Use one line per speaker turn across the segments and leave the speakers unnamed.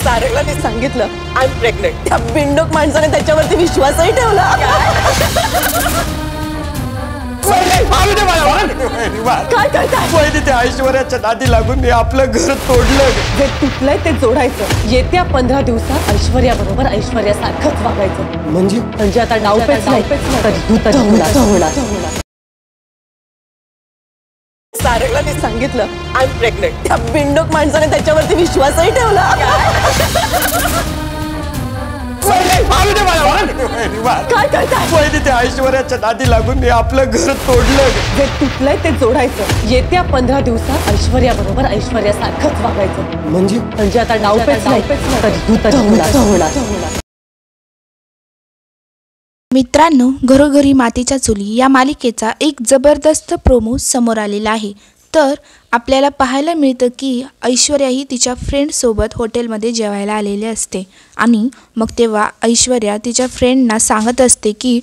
सारंगला मी सांगितलं I am pregnant. त्या बिंडोक माणसाने त्याच्यावरती विश्वासही ठेवला. काय करताय?
त्या ऐश्वर्याच्या नादी लागून मी आपलं घर तोडलं.
जे तुटलंय ते जोडायचं. येत्या 15 दिवसात ऐश्वर्या बरोबर ऐश्वर्यासारखंच वागायचं. म्हणजे आता डावपेच सारंगला मी सांगितलं आय एम प्रेग्नेंट. त्या बिंडोक माणसाने त्याच्यावरती विश्वासही ठेवला. काय करताय?
त्या ऐश्वर्याच्या नादी लागून मी आपलं घर तोडलं.
जे तुटलंय ते जोडायचं. येत्या 15 दिवसात ऐश्वर्या बरोबर ऐश्वर्यासारखंच वागायचं. म्हणजे आता डावपेच
मित्रांनो, घरोघरी मातीच्या चुली या मालिकेचा एक जबरदस्त प्रोमो समोर आलेला आहे. तर आपल्याला पाहायला मिळतं की ऐश्वर्या ही तिच्या फ्रेंडसोबत हॉटेलमध्ये जेवायला आलेली असते आणि मग तेव्हा ऐश्वर्या तिच्या फ्रेंडना सांगत असते की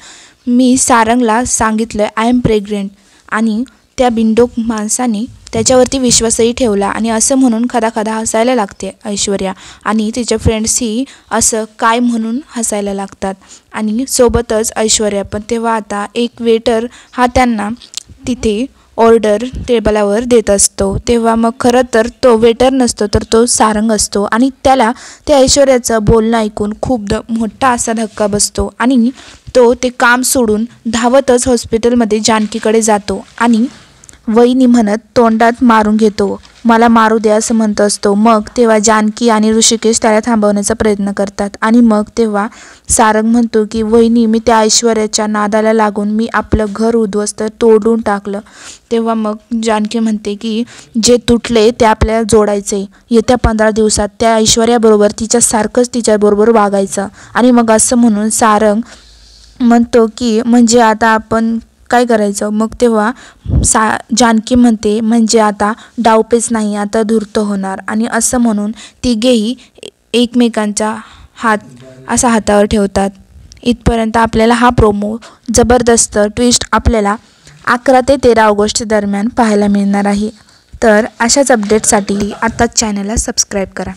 मी सारंगला सांगितलं आय एम प्रेग्नेंट आणि त्या बिंडोक माणसाने त्याच्यावरती विश्वासही ठेवला आणि असं म्हणून खदाखदा हसायला लागते ऐश्वर्या आणि तिच्या फ्रेंड्सही असं काय म्हणून हसायला लागतात आणि सोबतच ऐश्वर्या पण. तेव्हा आता एक वेटर हा त्यांना तिथे ऑर्डर टेबलावर देत असतो. तेव्हा मग खरं तर तो वेटर नसतो तर तो सारंग असतो आणि त्याला त्या ऐश्वर्याचं बोलणं ऐकून खूप मोठा असा धक्का बसतो आणि तो ते काम सोडून धावतच हॉस्पिटलमध्ये जानकीकडे जातो आणि वहिनी म्हणत तोंडात मारून घेतो. मला मारू द्या असं म्हणत असतो. मग तेव्हा जानकी आणि ऋषिकेश त्याला थांबवण्याचा प्रयत्न करतात आणि मग तेव्हा सारंग म्हणतो की वहिनी मी त्या ऐश्वर्याच्या नादाला लागून मी आपलं घर उद्ध्वस्त तोडून टाकलं. तेव्हा मग जानकी म्हणते की जे तुटले ते आपल्याला जोडायचे. येत्या 15 दिवसात त्या ऐश्वर्याबरोबर तिच्यासारखंच तिच्याबरोबर वागायचं. आणि मग असं म्हणून सारंग म्हणतो की म्हणजे आता आपण काय करायचं. मग तेव्हा जानकी म्हणते म्हणजे आता डावपेच नाही आता धूर्त होणार. आणि असं म्हणून तिघेही एकमेकांचा हात हातावर ठेवतात. इथपर्यंत आपल्याला हा प्रोमो जबरदस्त ट्विस्ट आपल्याला 11 ते 13 ऑगस्ट दरम्यान पाहायला मिळणार आहे. तर अशाच अपडेटसाठी आत्ताच चॅनलला सबस्क्राईब करा.